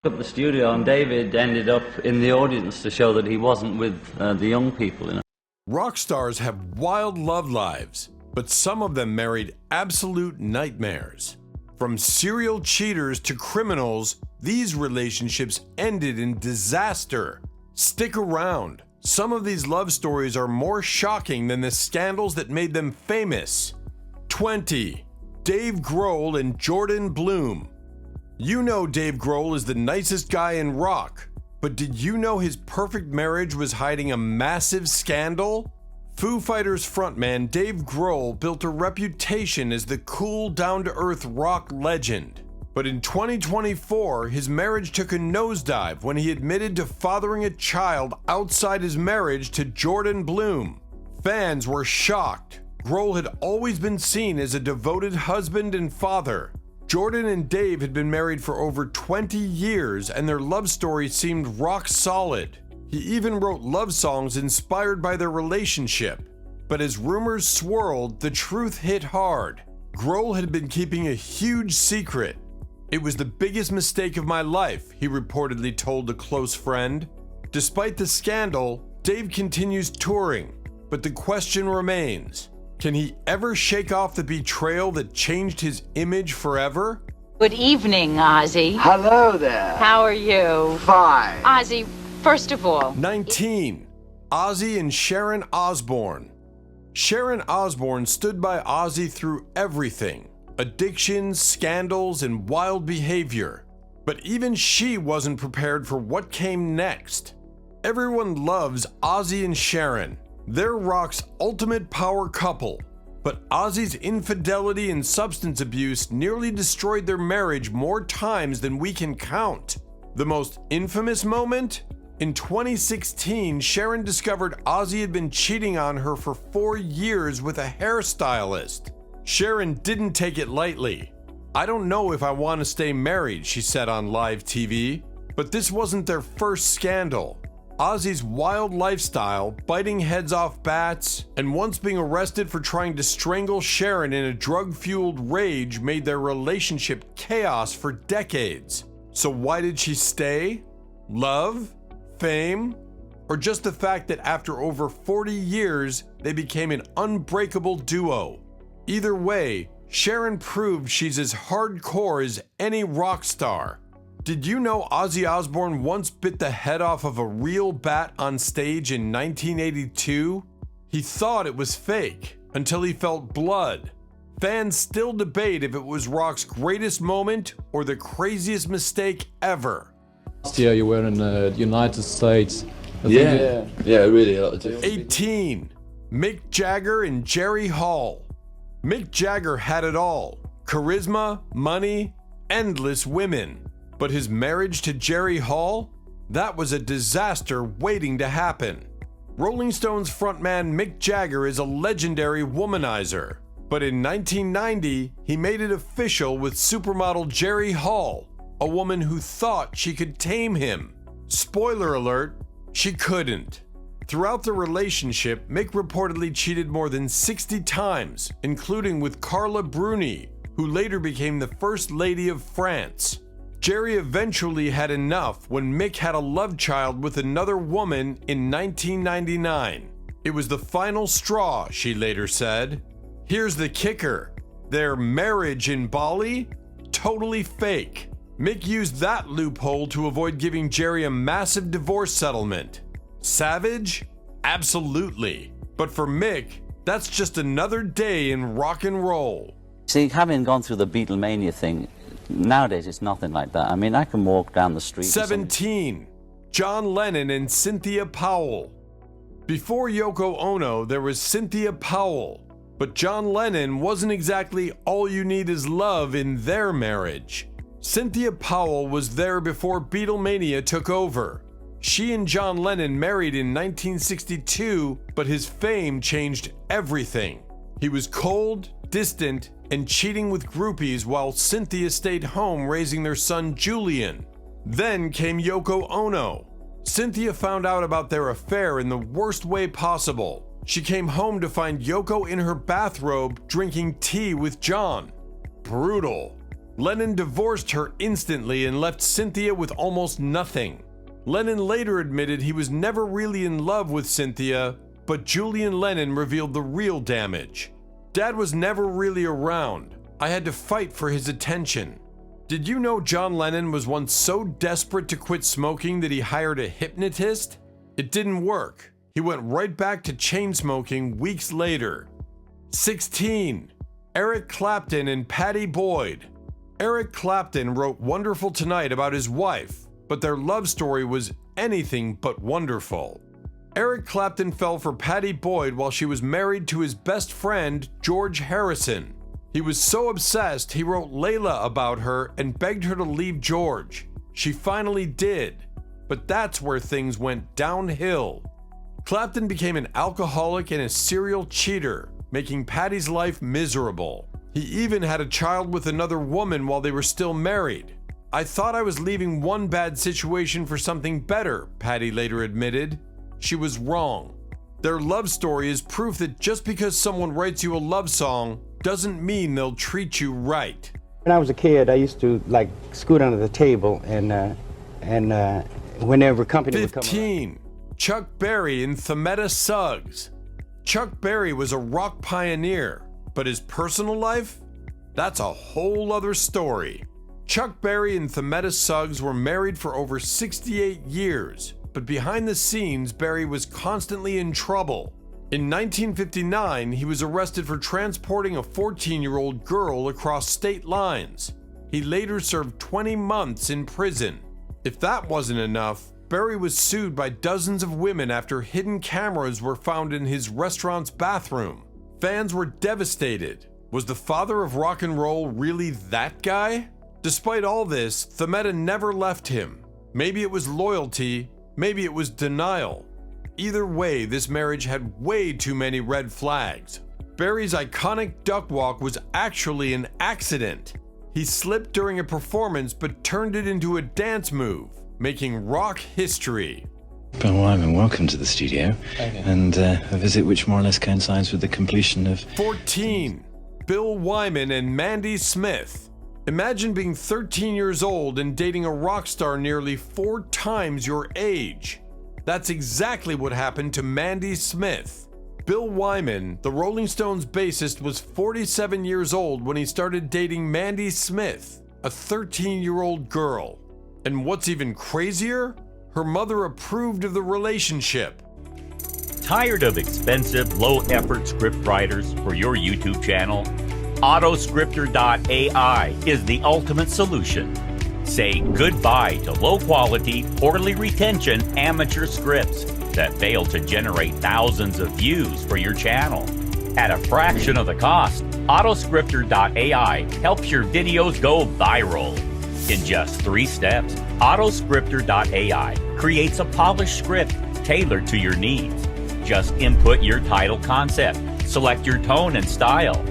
Up the studio, and David ended up in the audience to show that he wasn't with the young people. Rock stars have wild love lives, but some of them married absolute nightmares. From serial cheaters to criminals, these relationships ended in disaster. Stick around. Some of these love stories are more shocking than the scandals that made them famous. 20. Dave Grohl and Jordan Bloom. You know Dave Grohl is the nicest guy in rock, but did you know his perfect marriage was hiding a massive scandal? Foo Fighters frontman Dave Grohl built a reputation as the cool, down-to-earth rock legend. But in 2024, his marriage took a nosedive when he admitted to fathering a child outside his marriage to Jordan Bloom. Fans were shocked. Grohl had always been seen as a devoted husband and father. Jordan and Dave had been married for over 20 years, and their love story seemed rock solid. He even wrote love songs inspired by their relationship. But as rumors swirled, the truth hit hard. Grohl had been keeping a huge secret. "It was the biggest mistake of my life," he reportedly told a close friend. Despite the scandal, Dave continues touring, but the question remains: can he ever shake off the betrayal that changed his image forever? Good evening, Ozzy. Hello there. How are you? Fine. Ozzy, first of all... 19. Ozzy and Sharon Osbourne. Sharon Osbourne stood by Ozzy through everything: addictions, scandals, and wild behavior. But even she wasn't prepared for what came next. Everyone loves Ozzy and Sharon. They're rock's ultimate power couple, but Ozzy's infidelity and substance abuse nearly destroyed their marriage more times than we can count. The most infamous moment? In 2016, Sharon discovered Ozzy had been cheating on her for 4 years with a hairstylist. Sharon didn't take it lightly. "I don't know if I want to stay married," she said on live TV. But this wasn't their first scandal. Ozzy's wild lifestyle, biting heads off bats, and once being arrested for trying to strangle Sharon in a drug-fueled rage made their relationship chaos for decades. So why did she stay? Love? Fame? Or just the fact that after over 40 years, they became an unbreakable duo? Either way, Sharon proved she's as hardcore as any rock star. Did you know Ozzy Osbourne once bit the head off of a real bat on stage in 1982? He thought it was fake until he felt blood. Fans still debate if it was rock's greatest moment or the craziest mistake ever. Last year you were in the United States. Yeah, really a lot of difference. 18. Mick Jagger and Jerry Hall. Mick Jagger had it all: charisma, money, endless women. But his marriage to Jerry Hall? That was a disaster waiting to happen. Rolling Stones frontman Mick Jagger is a legendary womanizer. But in 1990, he made it official with supermodel Jerry Hall, a woman who thought she could tame him. Spoiler alert, she couldn't. Throughout the relationship, Mick reportedly cheated more than 60 times, including with Carla Bruni, who later became the First Lady of France. Jerry eventually had enough when Mick had a love child with another woman in 1999. It was the final straw, she later said. Here's the kicker: their marriage in Bali? Totally fake. Mick used that loophole to avoid giving Jerry a massive divorce settlement. Savage? Absolutely. But for Mick, that's just another day in rock and roll. See, having gone through the Beatlemania thing, nowadays it's nothing like that. I mean, I can walk down the street. 17. John Lennon and Cynthia Powell. Before Yoko Ono, there was Cynthia Powell. But John Lennon wasn't exactly all you need is love in their marriage. Cynthia Powell was there before Beatlemania took over. She and John Lennon married in 1962, but his fame changed everything. He was cold, distant, and cheating with groupies while Cynthia stayed home raising their son Julian. Then came Yoko Ono. Cynthia found out about their affair in the worst way possible. She came home to find Yoko in her bathrobe drinking tea with John. Brutal. Lennon divorced her instantly and left Cynthia with almost nothing. Lennon later admitted he was never really in love with Cynthia, but Julian Lennon revealed the real damage. Dad was never really around. I had to fight for his attention. Did you know John Lennon was once so desperate to quit smoking that he hired a hypnotist? It didn't work. He went right back to chain smoking weeks later. 16. Eric Clapton and Pattie Boyd. Eric Clapton wrote Wonderful Tonight about his wife, but their love story was anything but wonderful. Eric Clapton fell for Pattie Boyd while she was married to his best friend, George Harrison. He was so obsessed he wrote Layla about her and begged her to leave George. She finally did, but that's where things went downhill. Clapton became an alcoholic and a serial cheater, making Pattie's life miserable. He even had a child with another woman while they were still married. I thought I was leaving one bad situation for something better, Pattie later admitted. She was wrong. Their love story is proof that just because someone writes you a love song doesn't mean they'll treat you right. When I was a kid, I used to scoot under the table and whenever company would come 15. Chuck Berry and Themetta Suggs. Chuck Berry was a rock pioneer, but his personal life? That's a whole other story. Chuck Berry and Themetta Suggs were married for over 68 years, but behind the scenes, Berry was constantly in trouble. In 1959, he was arrested for transporting a 14-year-old girl across state lines. He later served 20 months in prison. If that wasn't enough, Berry was sued by dozens of women after hidden cameras were found in his restaurant's bathroom. Fans were devastated. Was the father of rock and roll really that guy? Despite all this, Themetta never left him. Maybe it was loyalty, maybe it was denial. Either way, this marriage had way too many red flags. Berry's iconic duck walk was actually an accident. He slipped during a performance but turned it into a dance move, making rock history. Bill Wyman, welcome to the studio. And a visit which more or less coincides with the completion of... 14. Bill Wyman and Mandy Smith. Imagine being 13 years old and dating a rock star nearly 4 times your age. That's exactly what happened to Mandy Smith. Bill Wyman, the Rolling Stones bassist, was 47 years old when he started dating Mandy Smith, a 13-year-old girl. And what's even crazier? Her mother approved of the relationship. Tired of expensive, low-effort script writers for your YouTube channel? Autoscriptor.ai is the ultimate solution. Say goodbye to low-quality, poorly retention amateur scripts that fail to generate thousands of views for your channel. At a fraction of the cost, Autoscriptor.ai helps your videos go viral. In just 3 steps, Autoscriptor.ai creates a polished script tailored to your needs. Just input your title concept, select your tone and style.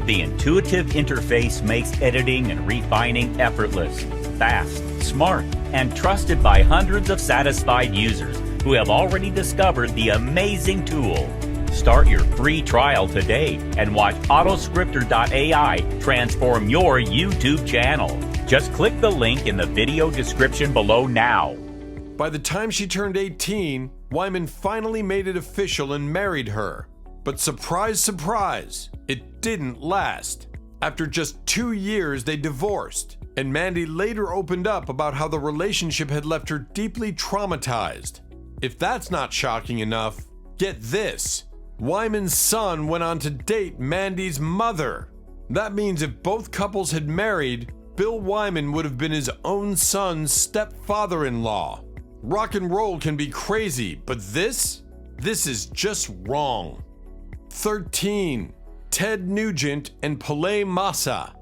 The intuitive interface makes editing and refining effortless, fast, smart, and trusted by hundreds of satisfied users who have already discovered the amazing tool. Start your free trial today and watch Autoscriptor.ai transform your YouTube channel. Just click the link in the video description below now. By the time she turned 18, Wyman finally made it official and married her. But surprise, surprise, it didn't last. After just 2 years, they divorced, and Mandy later opened up about how the relationship had left her deeply traumatized. If that's not shocking enough, get this. Wyman's son went on to date Mandy's mother. That means if both couples had married, Bill Wyman would have been his own son's stepfather-in-law. Rock and roll can be crazy, but this is just wrong. 13. Ted Nugent and Pele Massa.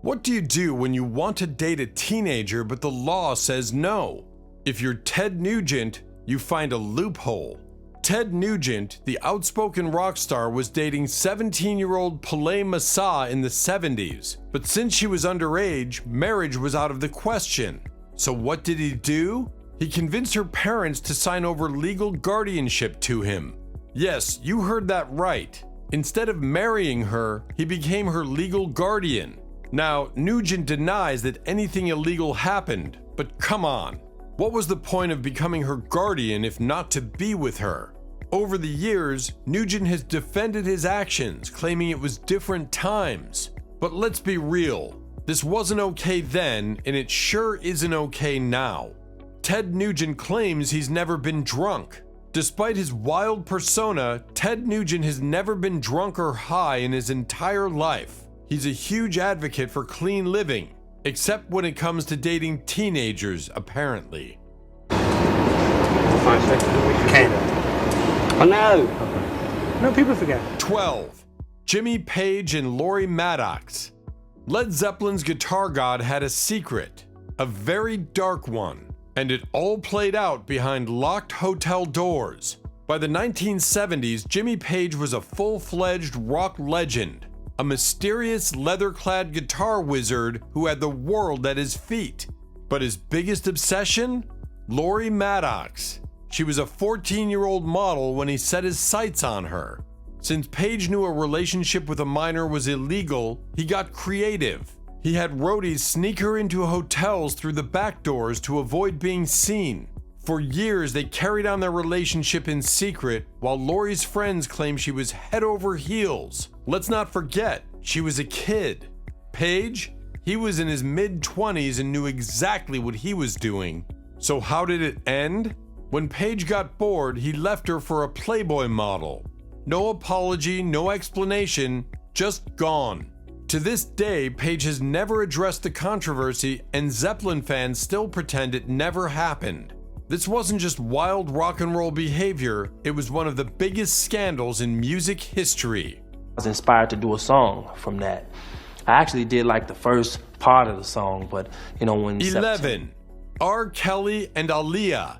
What do you do when you want to date a teenager but the law says no? If you're Ted Nugent, you find a loophole. Ted Nugent, the outspoken rock star, was dating 17-year-old Pele Massa in the 70s, but since she was underage, marriage was out of the question. So what did he do? He convinced her parents to sign over legal guardianship to him. Yes, you heard that right. Instead of marrying her, he became her legal guardian. Now, Nugent denies that anything illegal happened, but come on. What was the point of becoming her guardian if not to be with her? Over the years, Nugent has defended his actions, claiming it was different times. But let's be real, this wasn't okay then, and it sure isn't okay now. Ted Nugent claims he's never been drunk. Despite his wild persona, Ted Nugent has never been drunk or high in his entire life. He's a huge advocate for clean living, except when it comes to dating teenagers, apparently. 5 seconds. Okay. Oh no! No, people forget. 12. Jimmy Page and Lori Maddox. Led Zeppelin's guitar god had a secret, a very dark one, and it all played out behind locked hotel doors. By the 1970s, Jimmy Page was a full-fledged rock legend, a mysterious leather-clad guitar wizard who had the world at his feet. But his biggest obsession? Lori Maddox. She was a 14-year-old model when he set his sights on her. Since Page knew a relationship with a minor was illegal, he got creative. He had roadies sneak her into hotels through the back doors to avoid being seen. For years, they carried on their relationship in secret, while Lori's friends claim she was head over heels. Let's not forget, she was a kid. Page? He was in his mid-20s and knew exactly what he was doing. So how did it end? When Page got bored, he left her for a Playboy model. No apology, no explanation, just gone. To this day, Page has never addressed the controversy, and Zeppelin fans still pretend it never happened. This wasn't just wild rock and roll behavior, it was one of the biggest scandals in music history. I was inspired to do a song from that. I actually did like the first part of the song, but when 11. R. Kelly and Aaliyah.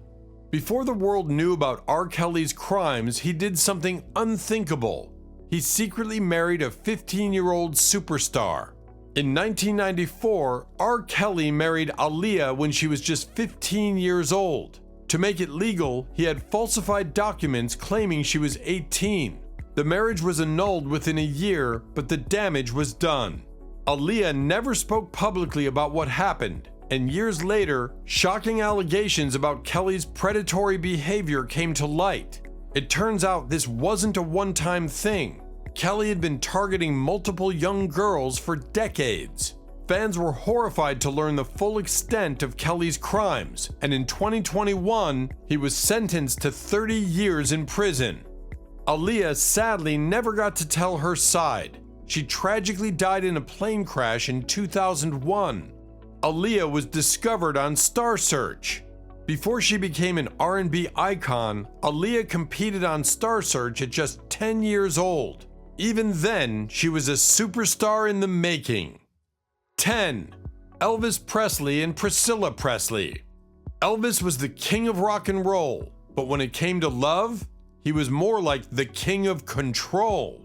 Before the world knew about R. Kelly's crimes, he did something unthinkable. He secretly married a 15-year-old superstar. In 1994, R. Kelly married Aaliyah when she was just 15 years old. To make it legal, he had falsified documents claiming she was 18. The marriage was annulled within a year, but the damage was done. Aaliyah never spoke publicly about what happened, and years later, shocking allegations about Kelly's predatory behavior came to light. It turns out this wasn't a one-time thing. Kelly had been targeting multiple young girls for decades. Fans were horrified to learn the full extent of Kelly's crimes, and in 2021, he was sentenced to 30 years in prison. Aaliyah sadly never got to tell her side. She tragically died in a plane crash in 2001. Aaliyah was discovered on Star Search. Before she became an R&B icon, Aaliyah competed on Star Search at just 10 years old. Even then, she was a superstar in the making. 10. Elvis Presley and Priscilla Presley. Elvis was the king of rock and roll, but when it came to love, he was more like the king of control.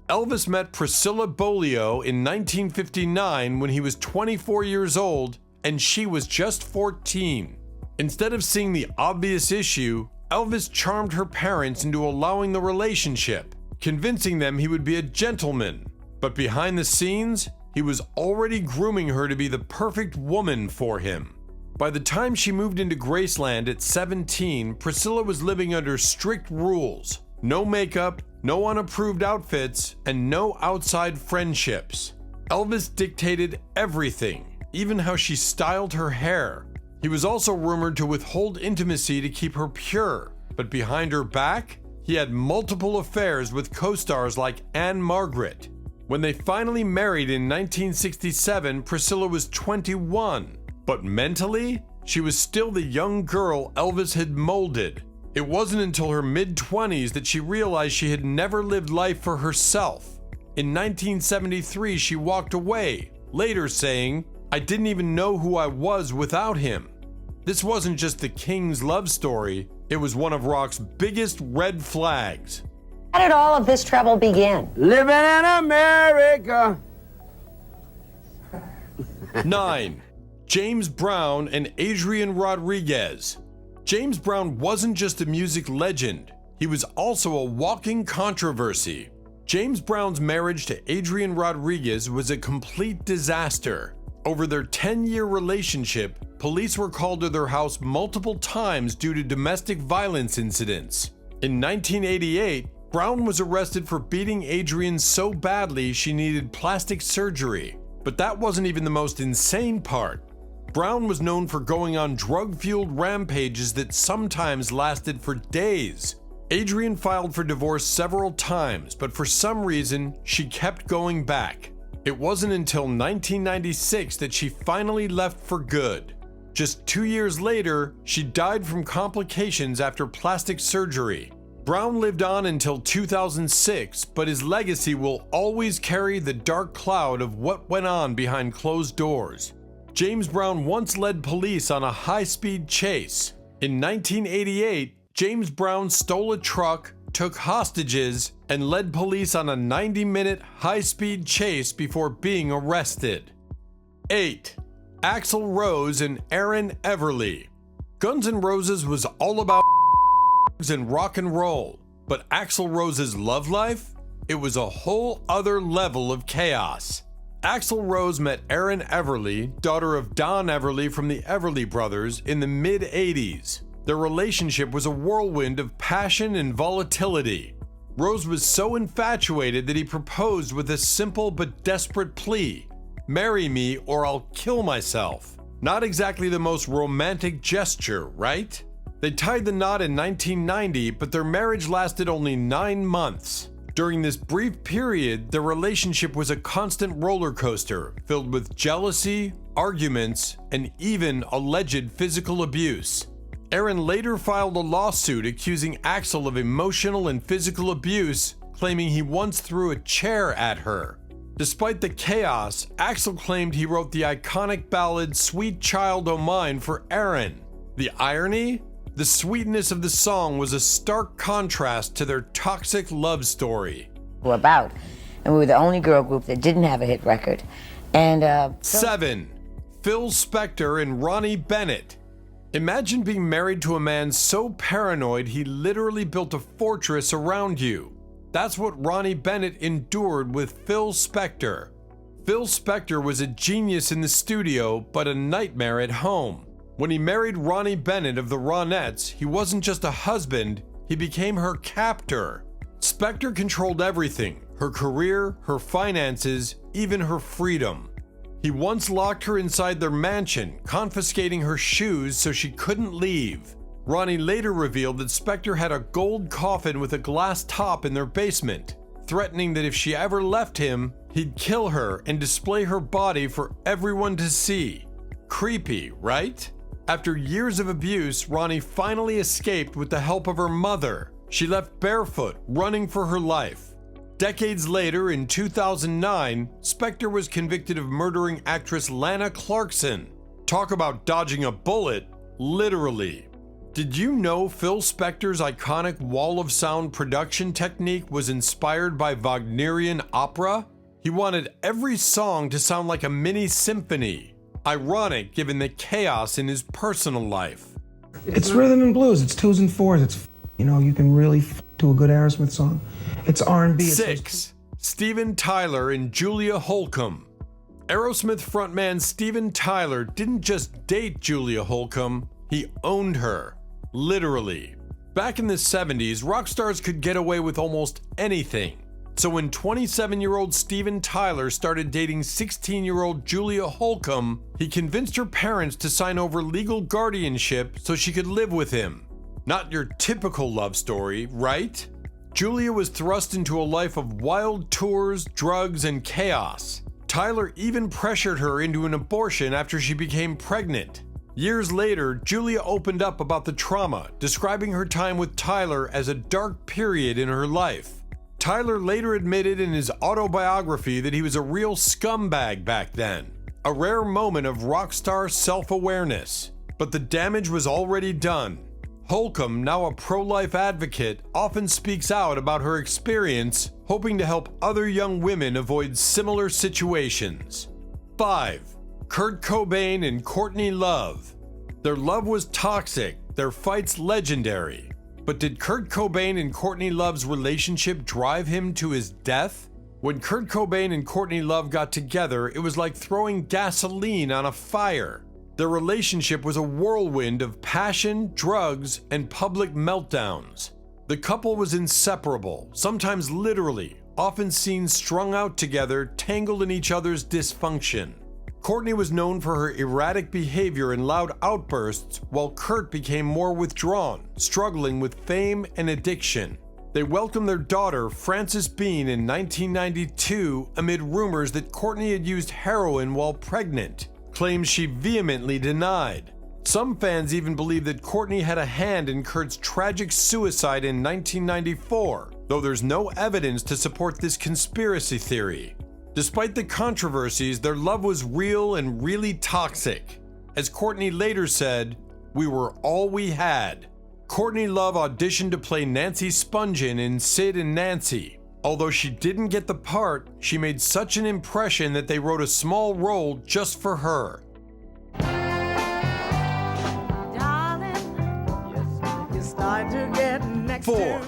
Elvis met Priscilla Bolio in 1959 when he was 24 years old and she was just 14. Instead of seeing the obvious issue, Elvis charmed her parents into allowing the relationship, convincing them he would be a gentleman. But behind the scenes, he was already grooming her to be the perfect woman for him. By the time she moved into Graceland at 17, Priscilla was living under strict rules. No makeup, no unapproved outfits, and no outside friendships. Elvis dictated everything, even how she styled her hair. He was also rumored to withhold intimacy to keep her pure, but behind her back, he had multiple affairs with co-stars like Anne Margaret. When they finally married in 1967, Priscilla was 21, but mentally, she was still the young girl Elvis had molded. It wasn't until her mid-20s that she realized she had never lived life for herself. In 1973, she walked away, later saying, "I didn't even know who I was without him." This wasn't just the King's love story, it was one of rock's biggest red flags. How did all of this trouble begin? Living in America. 9. James Brown and Adrian Rodriguez. James Brown wasn't just a music legend, he was also a walking controversy. James Brown's marriage to Adrienne Rodriguez was a complete disaster. Over their 10-year relationship, police were called to their house multiple times due to domestic violence incidents. In 1988, Brown was arrested for beating Adrienne so badly she needed plastic surgery. But that wasn't even the most insane part. Brown was known for going on drug-fueled rampages that sometimes lasted for days. Adrienne filed for divorce several times, but for some reason, she kept going back. It wasn't until 1996 that she finally left for good. Just 2 years later, she died from complications after plastic surgery. Brown lived on until 2006, but his legacy will always carry the dark cloud of what went on behind closed doors. James Brown once led police on a high-speed chase. In 1988, James Brown stole a truck, took hostages, and led police on a 90-minute high-speed chase before being arrested. 8. Axl Rose and Aaron Everly. Guns N' Roses was all about and rock and roll, but Axl Rose's love life? It was a whole other level of chaos. Axl Rose met Aaron Everly, daughter of Don Everly from the Everly Brothers, in the mid-80s. Their relationship was a whirlwind of passion and volatility. Rose was so infatuated that he proposed with a simple but desperate plea: "Marry me or I'll kill myself." Not exactly the most romantic gesture, right? They tied the knot in 1990, but their marriage lasted only 9 months. During this brief period, their relationship was a constant roller coaster, filled with jealousy, arguments, and even alleged physical abuse. Aaron later filed a lawsuit accusing Axl of emotional and physical abuse, claiming he once threw a chair at her. Despite the chaos, Axl claimed he wrote the iconic ballad "Sweet Child O' Mine" for Aaron. The irony? The sweetness of the song was a stark contrast to their toxic love story. We're about, and we were the only girl group that didn't have a hit record. And 7. Phil Spector and Ronnie Bennett. Imagine being married to a man so paranoid he literally built a fortress around you. That's what Ronnie Bennett endured with Phil Spector. Phil Spector was a genius in the studio, but a nightmare at home. When he married Ronnie Bennett of the Ronettes, he wasn't just a husband, he became her captor. Spector controlled everything: her career, her finances, even her freedom. He once locked her inside their mansion, confiscating her shoes so she couldn't leave. Ronnie later revealed that Spector had a gold coffin with a glass top in their basement, threatening that if she ever left him, he'd kill her and display her body for everyone to see. Creepy, right? After years of abuse, Ronnie finally escaped with the help of her mother. She left barefoot, running for her life. Decades later, in 2009, Spector was convicted of murdering actress Lana Clarkson. Talk about dodging a bullet, literally. Did you know Phil Spector's iconic wall of sound production technique was inspired by Wagnerian opera? He wanted every song to sound like a mini symphony. Ironic given the chaos in his personal life. It's rhythm and blues. It's 2s and 4s. It's, you can really do a good Aerosmith song. It's R&B. 6. Steven Tyler and Julia Holcomb. Aerosmith frontman Steven Tyler didn't just date Julia Holcomb, he owned her. Literally. Back in the 70s, rock stars could get away with almost anything. So when 27-year-old Steven Tyler started dating 16-year-old Julia Holcomb, he convinced her parents to sign over legal guardianship so she could live with him. Not your typical love story, right? Julia was thrust into a life of wild tours, drugs, and chaos. Tyler even pressured her into an abortion after she became pregnant. Years later, Julia opened up about the trauma, describing her time with Tyler as a dark period in her life. Tyler later admitted in his autobiography that he was a real scumbag back then, a rare moment of rock star self-awareness. But the damage was already done. Holcomb, now a pro-life advocate, often speaks out about her experience, hoping to help other young women avoid similar situations. 5. Kurt Cobain and Courtney Love. Their love was toxic, their fights legendary. But did Kurt Cobain and Courtney Love's relationship drive him to his death? When Kurt Cobain and Courtney Love got together, it was like throwing gasoline on a fire. Their relationship was a whirlwind of passion, drugs, and public meltdowns. The couple was inseparable, sometimes literally, often seen strung out together, tangled in each other's dysfunction. Courtney was known for her erratic behavior and loud outbursts, while Kurt became more withdrawn, struggling with fame and addiction. They welcomed their daughter, Frances Bean, in 1992 amid rumors that Courtney had used heroin while pregnant, claims she vehemently denied. Some fans even believe that Courtney had a hand in Kurt's tragic suicide in 1994, though there's no evidence to support this conspiracy theory. Despite the controversies, their love was real and really toxic. As Courtney later said, "We were all we had." Courtney Love auditioned to play Nancy Spungen in Sid and Nancy. Although she didn't get the part, she made such an impression that they wrote a small role just for her. 4.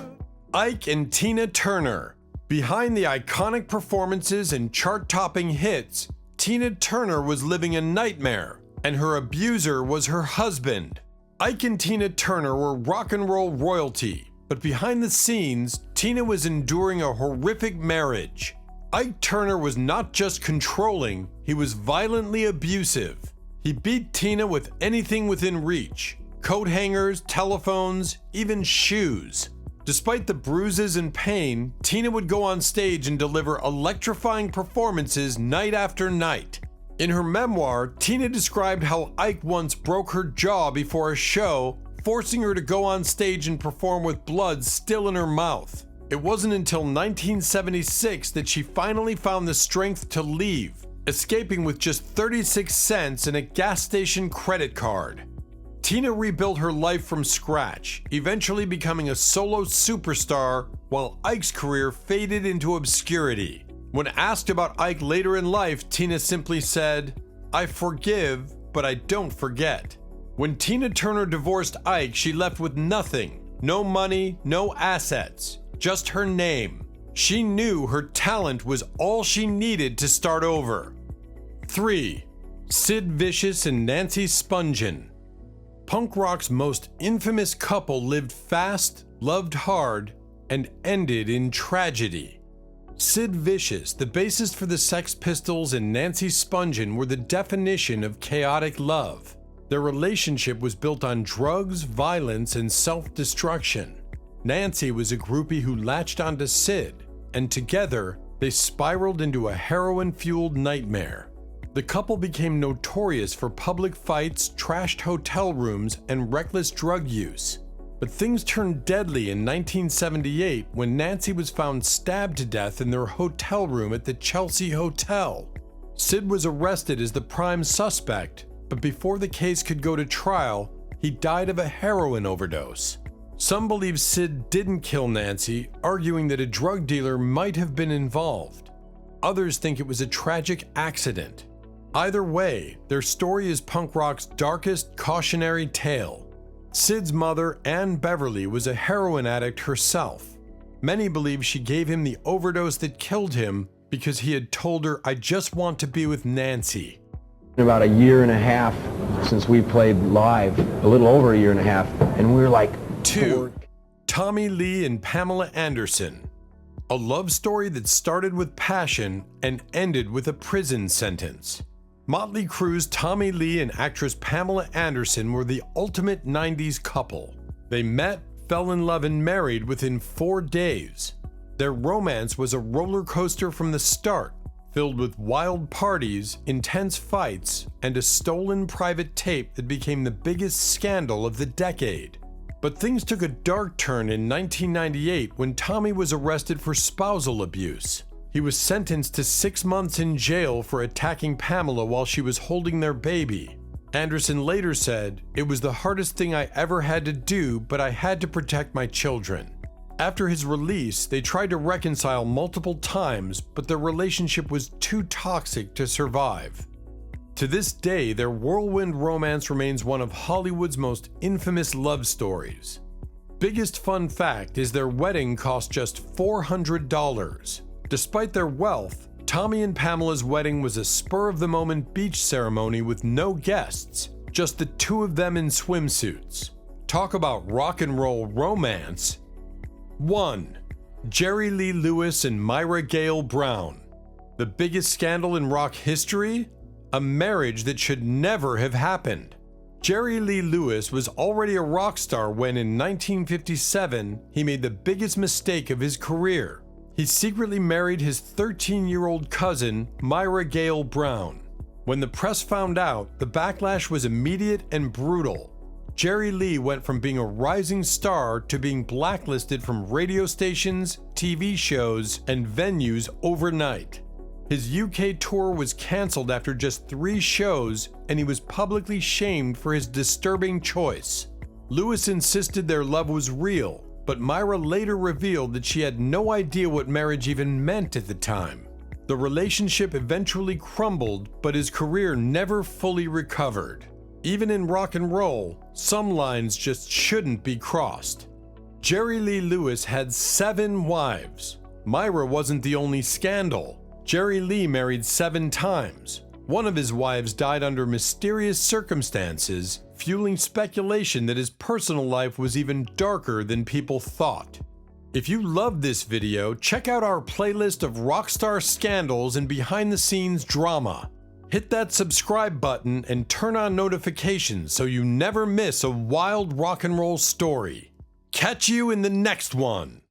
Ike and Tina Turner. Behind the iconic performances and chart-topping hits, Tina Turner was living a nightmare, and her abuser was her husband. Ike and Tina Turner were rock and roll royalty, but behind the scenes, Tina was enduring a horrific marriage. Ike Turner was not just controlling, he was violently abusive. He beat Tina with anything within reach: coat hangers, telephones, even shoes. Despite the bruises and pain, Tina would go on stage and deliver electrifying performances night after night. In her memoir, Tina described how Ike once broke her jaw before a show, forcing her to go on stage and perform with blood still in her mouth. It wasn't until 1976 that she finally found the strength to leave, escaping with just 36 cents and a gas station credit card. Tina rebuilt her life from scratch, eventually becoming a solo superstar, while Ike's career faded into obscurity. When asked about Ike later in life, Tina simply said, "I forgive, but I don't forget." When Tina Turner divorced Ike, she left with nothing. No money, no assets, just her name. She knew her talent was all she needed to start over. 3. Sid Vicious and Nancy Spungen. Punk rock's most infamous couple lived fast, loved hard, and ended in tragedy. Sid Vicious, the bassist for the Sex Pistols, and Nancy Spungen were the definition of chaotic love. Their relationship was built on drugs, violence, and self-destruction. Nancy was a groupie who latched onto Sid, and together, they spiraled into a heroin-fueled nightmare. The couple became notorious for public fights, trashed hotel rooms, and reckless drug use. But things turned deadly in 1978 when Nancy was found stabbed to death in their hotel room at the Chelsea Hotel. Sid was arrested as the prime suspect, but before the case could go to trial, he died of a heroin overdose. Some believe Sid didn't kill Nancy, arguing that a drug dealer might have been involved. Others think it was a tragic accident. Either way, their story is punk rock's darkest cautionary tale. Sid's mother, Ann Beverly, was a heroin addict herself. Many believe she gave him the overdose that killed him because he had told her, "I just want to be with Nancy." About a year and a half since we played live, a little over a year and a half, and we were like... 2. Tommy Lee and Pamela Anderson. A love story that started with passion and ended with a prison sentence. Motley Crue's Tommy Lee and actress Pamela Anderson were the ultimate 90s couple. They met, fell in love, and married within 4 days. Their romance was a roller coaster from the start, filled with wild parties, intense fights, and a stolen private tape that became the biggest scandal of the decade. But things took a dark turn in 1998 when Tommy was arrested for spousal abuse. He was sentenced to 6 months in jail for attacking Pamela while she was holding their baby. Anderson later said, "It was the hardest thing I ever had to do, but I had to protect my children." After his release, they tried to reconcile multiple times, but their relationship was too toxic to survive. To this day, their whirlwind romance remains one of Hollywood's most infamous love stories. biggest fun fact is their wedding cost just $400. Despite their wealth, Tommy and Pamela's wedding was a spur-of-the-moment beach ceremony with no guests, just the two of them in swimsuits. Talk about rock and roll romance. 1. Jerry Lee Lewis and Myra Gale Brown. The biggest scandal in rock history? A marriage that should never have happened. Jerry Lee Lewis was already a rock star when in 1957 he made the biggest mistake of his career. He secretly married his 13-year-old cousin, Myra Gale Brown. When the press found out, the backlash was immediate and brutal. Jerry Lee went from being a rising star to being blacklisted from radio stations, TV shows, and venues overnight. His UK tour was cancelled after just 3 shows, and he was publicly shamed for his disturbing choice. Lewis insisted their love was real, but Myra later revealed that she had no idea what marriage even meant at the time. The relationship eventually crumbled, but his career never fully recovered. Even in rock and roll, some lines just shouldn't be crossed. Jerry Lee Lewis had 7 wives. Myra wasn't the only scandal. Jerry Lee married 7 times. One of his wives died under mysterious circumstances, fueling speculation that his personal life was even darker than people thought. If you loved this video, check out our playlist of rockstar scandals and behind-the-scenes drama. Hit that subscribe button and turn on notifications so you never miss a wild rock and roll story. Catch you in the next one!